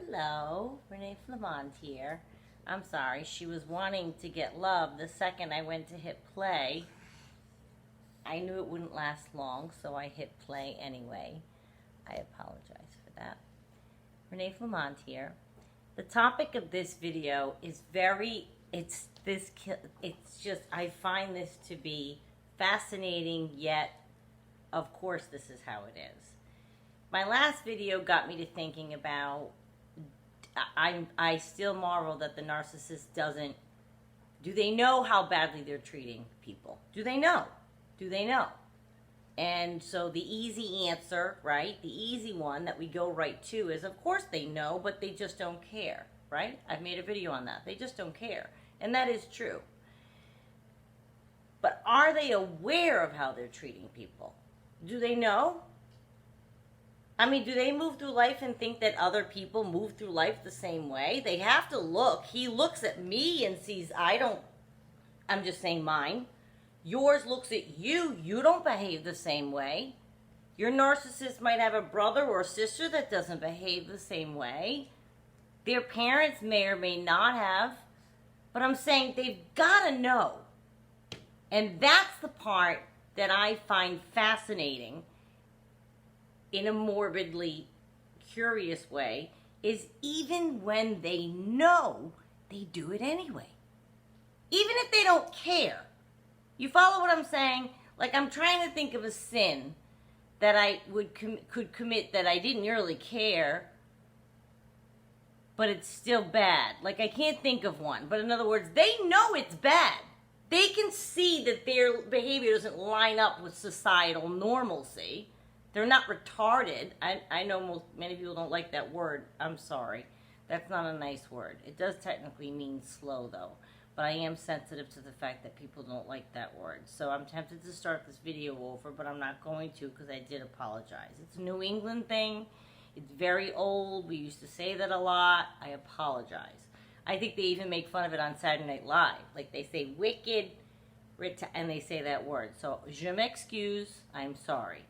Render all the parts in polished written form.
Hello, Renee Flamont here. I'm sorry, she was wanting to get love. The second I went to hit play, I knew it wouldn't last long, so I hit play anyway. I apologize for that. Renee Flamont here. The topic of this video is I find this to be fascinating, yet, of course, this is how it is. My last video got me to thinking about, I still marvel that the narcissist do they know how badly they're treating people? Do they know? And so the easy answer, right, the easy one that we go right to is, of course they know, but they just don't care, right? I've made a video on that. They just don't care. And that is true. But are they aware of how they're treating people? Do they know? I mean, do they move through life and think that other people move through life the same way? They have to look. He looks at me and sees, I'm just saying mine. Yours looks at you. You don't behave the same way. Your narcissist might have a brother or a sister that doesn't behave the same way. Their parents may or may not have. But I'm saying they've got to know. And that's the part that I find fascinating in a morbidly curious way, is even when they know, they do it anyway. Even if they don't care. You follow what I'm saying? Like, I'm trying to think of a sin that I could commit that I didn't really care, but it's still bad. Like, I can't think of one. But in other words, they know it's bad. They can see that their behavior doesn't line up with societal normalcy. They're not retarded. I know many people don't like that word. I'm sorry. That's not a nice word. It does technically mean slow, though. But I am sensitive to the fact that people don't like that word. So I'm tempted to start this video over, but I'm not going to because I did apologize. It's a New England thing. It's very old. We used to say that a lot. I apologize. I think they even make fun of it on Saturday Night Live. Like, they say wicked, and they say that word. So, je m'excuse. I'm sorry.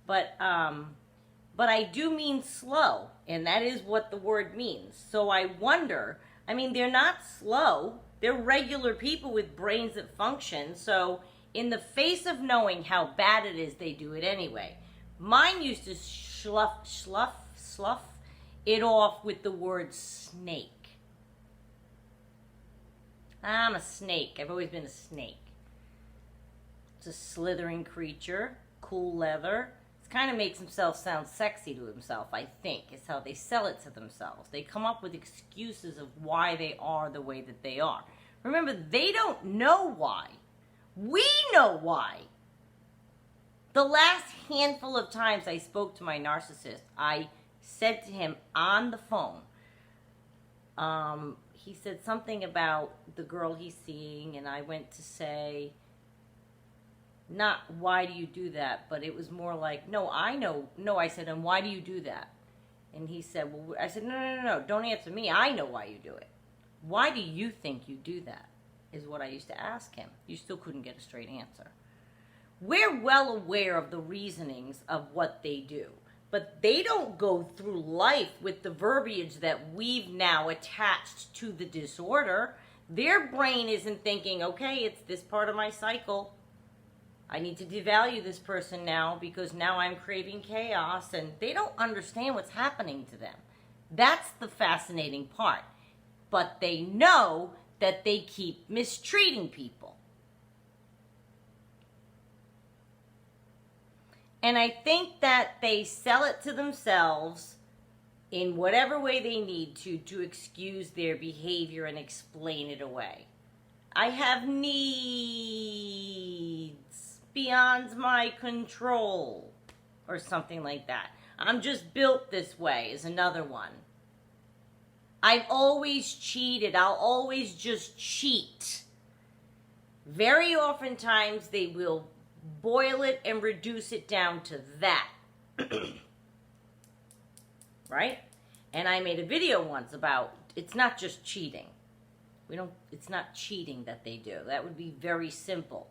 But I do mean slow, and that is what the word means. So I wonder, I mean, they're not slow. They're regular people with brains that function. So in the face of knowing how bad it is, they do it anyway. Mine used to slough it off with the word snake. I'm a snake. I've always been a snake. It's a slithering creature, cool leather. Kind of makes himself sound sexy to himself, I think. It's how they sell it to themselves. They come up with excuses of why they are the way that they are. Remember, they don't know why. We know why. The last handful of times I spoke to my narcissist, I said to him on the phone, he said something about the girl he's seeing, and I went to say, not why do you do that, but it was more like, no, I know. No, I said, and why do you do that? And he said, well, I said, no, don't answer me. I know why you do it. Why do you think you do that? Is what I used to ask him. You still couldn't get a straight answer. We're well aware of the reasonings of what they do, but they don't go through life with the verbiage that we've now attached to the disorder. Their brain isn't thinking, okay, it's this part of my cycle. I need to devalue this person now because now I'm craving chaos, and they don't understand what's happening to them. That's the fascinating part. But they know that they keep mistreating people. And I think that they sell it to themselves in whatever way they need to excuse their behavior and explain it away. I have needs beyond my control, or something like that. I'm just built this way is another one. I've always cheated. I'll always just cheat. Very oftentimes they will boil it and reduce it down to that. Right? And I made a video once about, it's not just cheating. It's not cheating that they do. That would be very simple.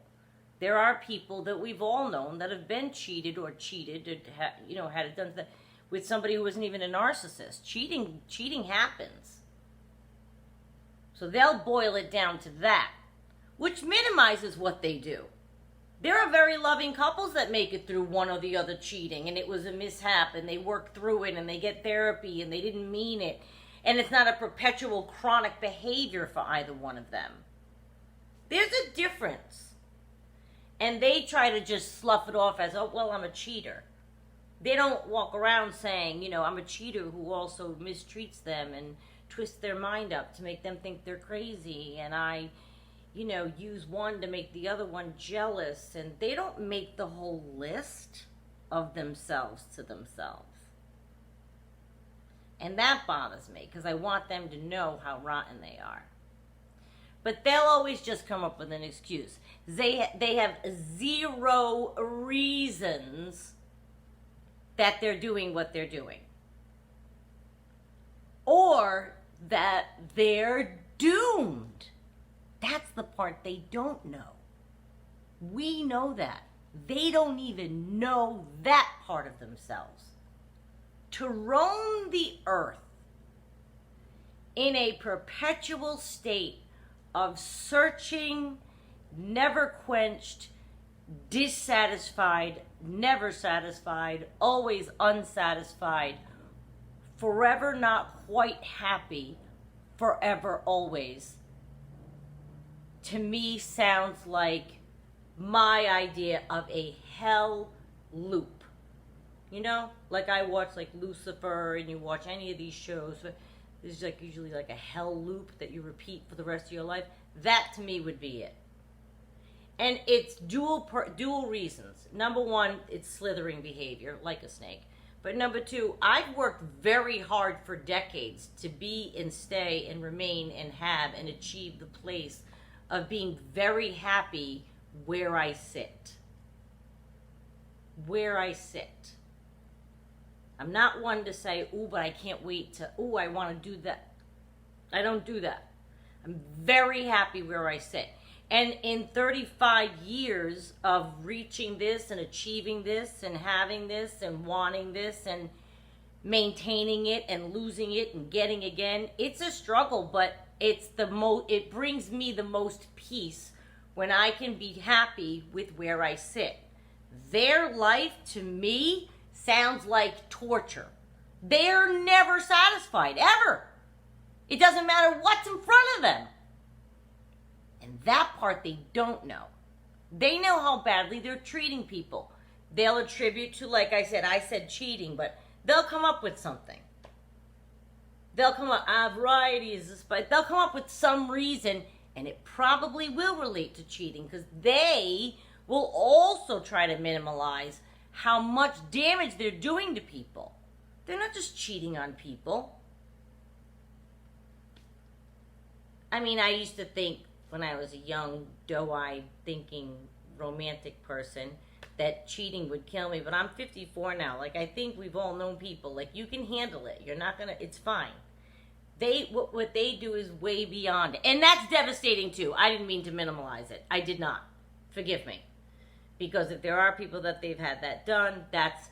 There are people that we've all known that have been cheated or had it done. with somebody who isn't even a narcissist. Cheating happens. So they'll boil it down to that, which minimizes what they do. There are very loving couples that make it through one or the other cheating, and it was a mishap, and they work through it, and they get therapy, and they didn't mean it, and it's not a perpetual chronic behavior for either one of them. There's a difference. And they try to just slough it off as, oh, well, I'm a cheater. They don't walk around saying, you know, I'm a cheater who also mistreats them and twists their mind up to make them think they're crazy, and I, you know, use one to make the other one jealous, and they don't make the whole list of themselves to themselves. And that bothers me, because I want them to know how rotten they are. But they'll always just come up with an excuse. They have zero reasons that they're doing what they're doing. Or that they're doomed. That's the part they don't know. We know that. They don't even know that part of themselves. To roam the earth in a perpetual state of searching, never quenched, dissatisfied, never satisfied, always unsatisfied, forever not quite happy, forever always, to me sounds like my idea of a hell loop. You know, like I watch like Lucifer, and you watch any of these shows, there's like usually like a hell loop that you repeat for the rest of your life. That to me would be it. And it's dual reasons. Number one, it's slithering behavior, like a snake. But number two, I've worked very hard for decades to be and stay and remain and have and achieve the place of being very happy where I sit. Where I sit. I'm not one to say, ooh, but I can't wait to, ooh, I want to do that. I don't do that. I'm very happy where I sit. And in 35 years of reaching this and achieving this and having this and wanting this and maintaining it and losing it and getting again, it's a struggle, but it's it brings me the most peace when I can be happy with where I sit. Their life, to me, sounds like torture. They're never satisfied, ever. It doesn't matter what's in front of them. And that part they don't know. They know how badly they're treating people. They'll attribute to, like I said cheating, but they'll come up with something. They'll come up, variety is this, but they'll come up with some reason, and it probably will relate to cheating, because they will also try to minimize how much damage they're doing to people. They're not just cheating on people. I mean, I used to think when I was a young, doe-eyed, thinking, romantic person that cheating would kill me, but I'm 54 now. Like, I think we've all known people, like, you can handle it. You're not gonna, it's fine. What they do is way beyond it. And that's devastating too. I didn't mean to minimize it. I did not. Forgive me. Because if there are people that they've had that done, that's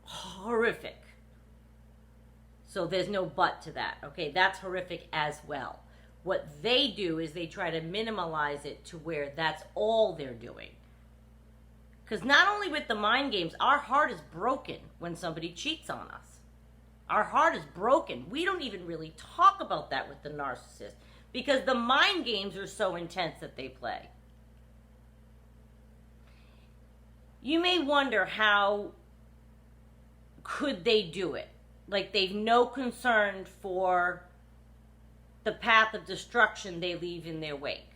horrific. So there's no but to that. Okay, that's horrific as well. What they do is they try to minimize it to where that's all they're doing. Because not only with the mind games, our heart is broken when somebody cheats on us. Our heart is broken. We don't even really talk about that with the narcissist because the mind games are so intense that they play. You may wonder, how could they do it? Like, they've no concern for the path of destruction they leave in their wake.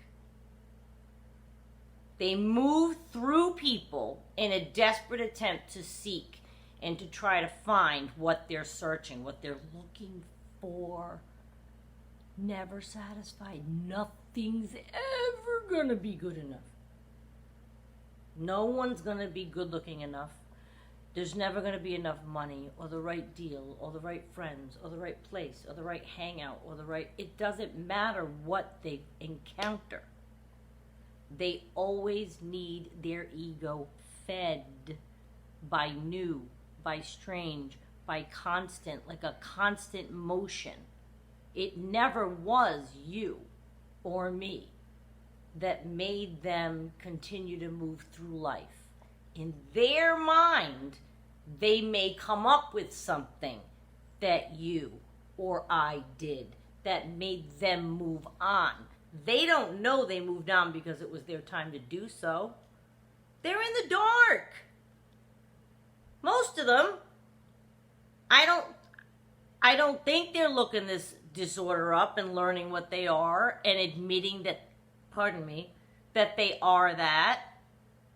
They move through people in a desperate attempt to seek and to try to find what they're searching, what they're looking for. Never satisfied. Nothing's ever gonna be good enough. No one's gonna be good looking enough. There's never gonna be enough money or the right deal or the right friends or the right place or the right hangout or the right... It doesn't matter what they encounter. They always need their ego fed by new, by strange, by constant, like a constant motion. It never was you or me that made them continue to move through life. In their mind, they may come up with something that you or I did that made them move on. They don't know they moved on because it was their time to do so. They're in the dark. Most of them. I don't think they're looking this disorder up and learning what they are and admitting that, that they are that.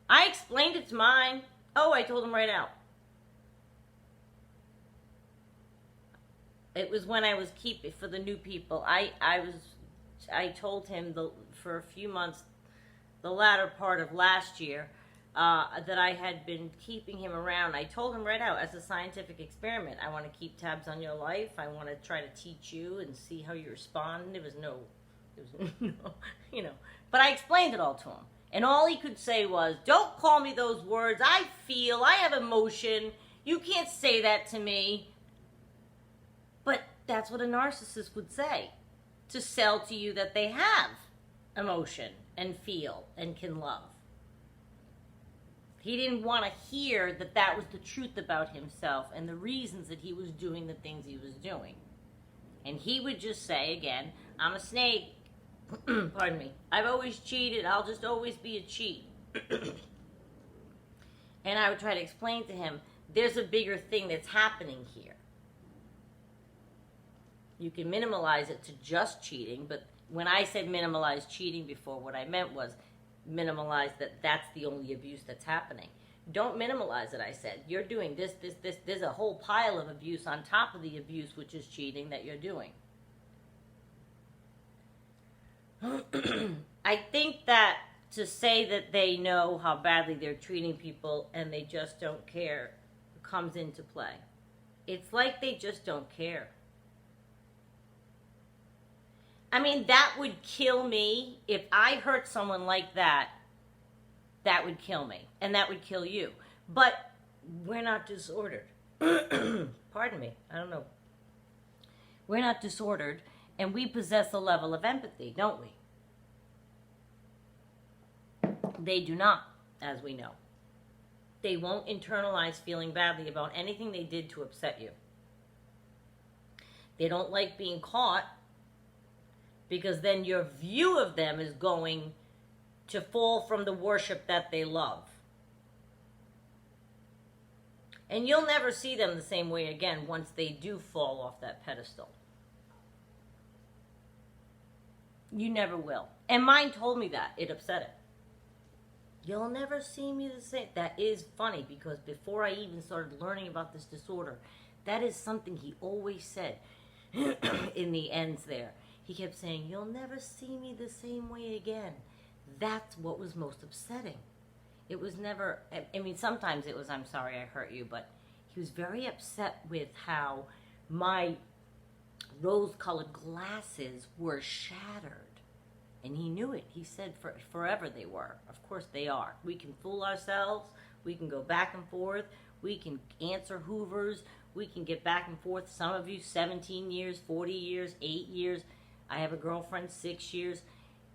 I explained it to mine. Oh, I told them right out. It was when I was keeping, for the new people, I told him for a few months, the latter part of last year, that I had been keeping him around. I told him right out, as a scientific experiment, I want to keep tabs on your life. I want to try to teach you and see how you respond. There was no, but I explained it all to him. And all he could say was, don't call me those words. I have emotion. You can't say that to me. But that's what a narcissist would say, to sell to you that they have emotion and feel and can love. He didn't want to hear that that was the truth about himself and the reasons that he was doing the things he was doing. And he would just say, again, I'm a snake. Pardon me. I've always cheated. I'll just always be a cheat. And I would try to explain to him, there's a bigger thing that's happening here. You can minimalize it to just cheating, but when I said minimalize cheating before, what I meant was minimalize that that's the only abuse that's happening. Don't minimalize it, I said. You're doing this. There's a whole pile of abuse on top of the abuse, which is cheating, that you're doing. I think that to say that they know how badly they're treating people and they just don't care comes into play. It's like they just don't care. I mean, that would kill me. If I hurt someone like that, that would kill me. And that would kill you. But we're not disordered. Pardon me. I don't know. We're not disordered. And we possess a level of empathy, don't we? They do not, as we know. They won't internalize feeling badly about anything they did to upset you. They don't like being caught, because then your view of them is going to fall from the worship that they love. And you'll never see them the same way again once they do fall off that pedestal. You never will. And mine told me that. It upset it. You'll never see me the same. That is funny, because before I even started learning about this disorder, that is something he always said in the ends there. He kept saying, you'll never see me the same way again. That's what was most upsetting. It was never, I mean, sometimes it was, I'm sorry I hurt you, but he was very upset with how my rose-colored glasses were shattered. And he knew it. He said forever they were. Of course they are. We can fool ourselves. We can go back and forth. We can answer Hoovers. We can get back and forth. Some of you, 17 years, 40 years, 8 years. I have a girlfriend, 6 years.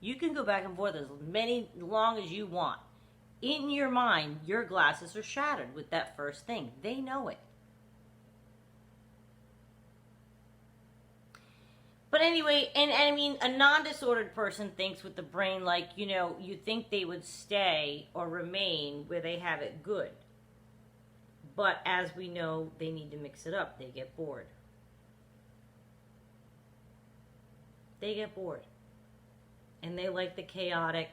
You can go back and forth as long as you want. In your mind, your glasses are shattered with that first thing. They know it. But anyway, and I mean, a non-disordered person thinks with the brain like, you think they would stay or remain where they have it good. But as we know, they need to mix it up. They get bored. They get bored. And they like the chaotic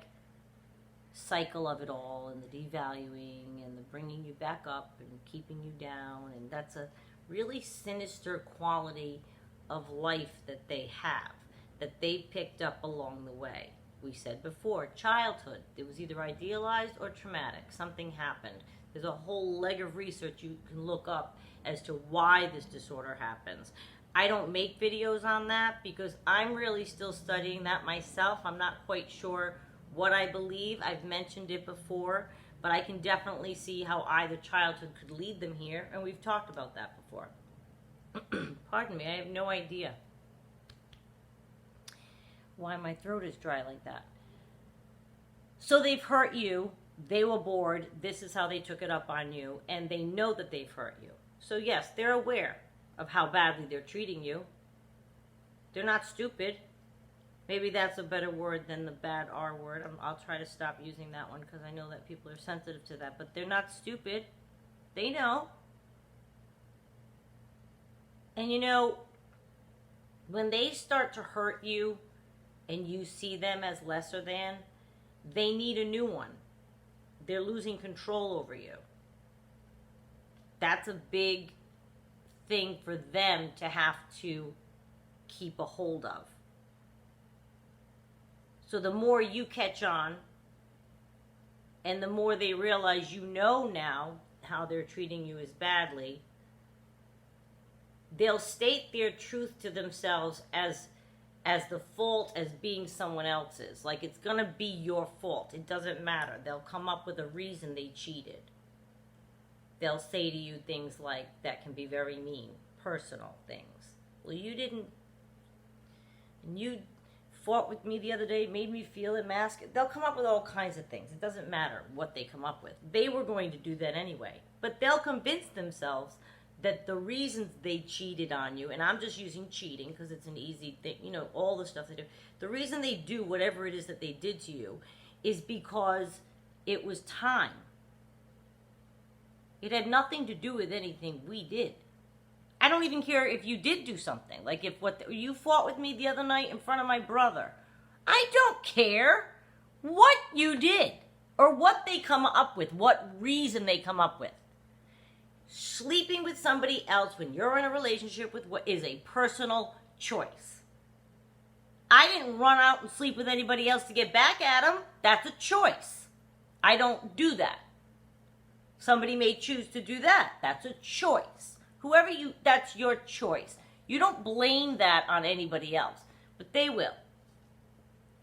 cycle of it all, and the devaluing and the bringing you back up and keeping you down. And that's a really sinister quality of life that they have, that they picked up along the way. We said before, childhood. It was either idealized or traumatic. Something happened. There's a whole leg of research you can look up as to why this disorder happens. I don't make videos on that because I'm really still studying that myself. I'm not quite sure what I believe. I've mentioned it before, But I can definitely see how either childhood could lead them here, and we've talked about that before. Pardon me, I have no idea why my throat is dry like that. So they've hurt you, they were bored, this is how they took it up on you, and they know that they've hurt you. So yes, they're aware of how badly they're treating you. They're not stupid. Maybe that's a better word than the bad R word. I'll try to stop using that one because I know that people are sensitive to that. But they're not stupid. They know. And you know, when they start to hurt you and you see them as lesser than, they need a new one. They're losing control over you. That's a big thing for them to have to keep a hold of. So the more you catch on, and the more they realize you know now how they're treating you as badly, they'll state their truth to themselves as the fault as being someone else's. Like it's going to be your fault. It doesn't matter. They'll come up with a reason they cheated. They'll say to you things like, that can be very mean, personal things. Well, you didn't, and you fought with me the other day, made me feel emasculated. They'll come up with all kinds of things. It doesn't matter what they come up with. They were going to do that anyway. But they'll convince themselves that the reasons they cheated on you, and I'm just using cheating because it's an easy thing, you know, all the stuff they do. The reason they do whatever it is that they did to you is because it was time. It had nothing to do with anything we did. I don't even care if you did do something. Like if you fought with me the other night in front of my brother. I don't care what you did or what they come up with, what reason they come up with. Sleeping with somebody else when you're in a relationship with what is a personal choice. I didn't run out and sleep with anybody else to get back at them. That's a choice. I don't do that. Somebody may choose to do that. That's a choice. That's your choice. You don't blame that on anybody else, but they will.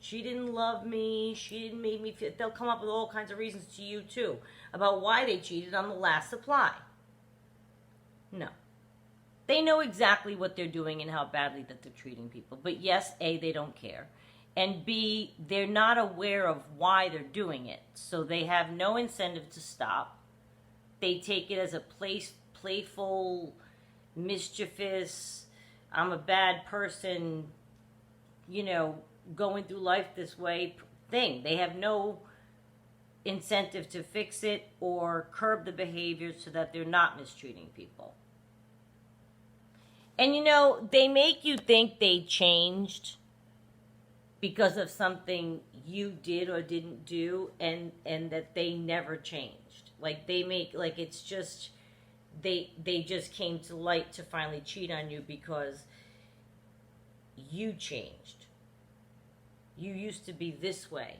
She didn't love me. She didn't make me feel. They'll come up with all kinds of reasons to you too about why they cheated on the last supply. No. They know exactly what they're doing and how badly that they're treating people. But yes, A, they don't care. And B, they're not aware of why they're doing it. So they have no incentive to stop. They take it as a playful, mischievous, I'm a bad person, you know, going through life this way thing. They have no incentive to fix it or curb the behavior so that they're not mistreating people. And you know, they make you think they changed because of something you did or didn't do, and that they never changed. Like it's just they just came to light to finally cheat on you because you changed. You used to be this way.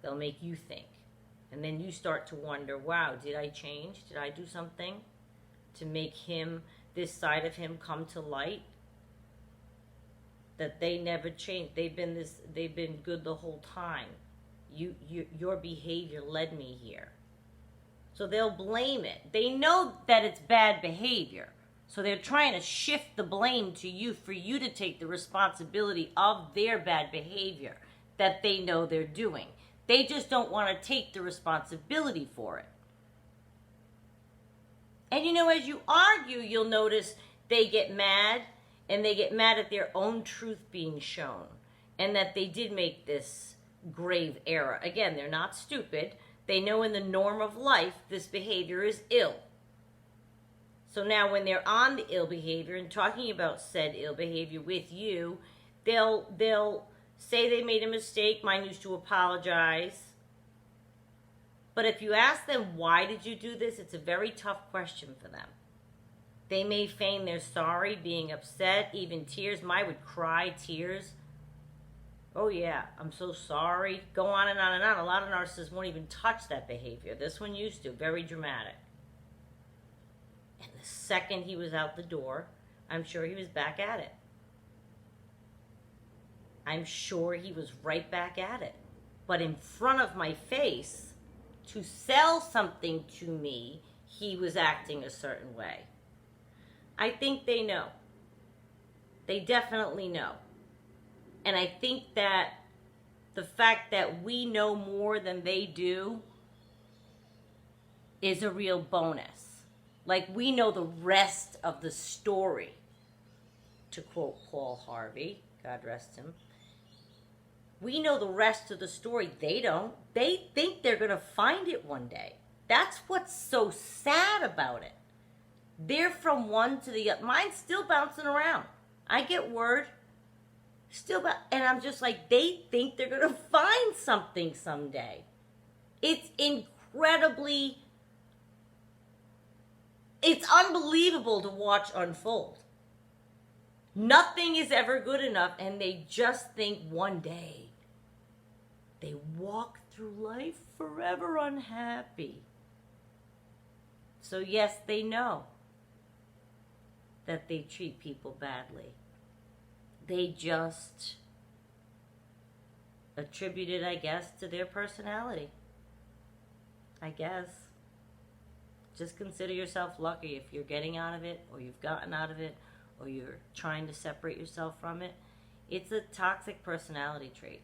They'll make you think. And then you start to wonder, wow, did I change? Did I do something to make this side of him come to light? That they never changed. They've been good the whole time. Your behavior led me here. So they'll blame it. They know that it's bad behavior. So they're trying to shift the blame to you for you to take the responsibility of their bad behavior that they know they're doing. They just don't want to take the responsibility for it. And you know, as you argue, you'll notice they get mad, and they get mad at their own truth being shown, and that they did make this grave error. Again, they're not stupid. They know in the norm of life this behavior is ill. So now when they're on the ill behavior and talking about said ill behavior with you, they'll say they made a mistake. Mine used to apologize. But if you ask them, why did you do this? It's a very tough question for them. They may feign they're sorry, being upset, even tears. Mine would cry tears. Oh yeah, I'm so sorry. Go on and on and on. A lot of narcissists won't even touch that behavior. This one used to. Very dramatic. And the second he was out the door, I'm sure he was back at it. I'm sure he was right back at it. But in front of my face, to sell something to me, he was acting a certain way. I think they know. They definitely know. And I think that the fact that we know more than they do is a real bonus. Like, we know the rest of the story, to quote Paul Harvey, God rest him. We know the rest of the story. They don't. They think they're going to find it one day. That's what's so sad about it. They're from one to the other. Mine's still bouncing around. I get word. And I'm just like, they think they're going to find something someday. It's incredibly, it's unbelievable to watch unfold. Nothing is ever good enough, and they just think one day they walk through life forever unhappy. So yes, they know that they treat people badly. They just attribute it, I guess, to their personality. I guess. Just consider yourself lucky if you're getting out of it, or you've gotten out of it, or you're trying to separate yourself from it. It's a toxic personality trait.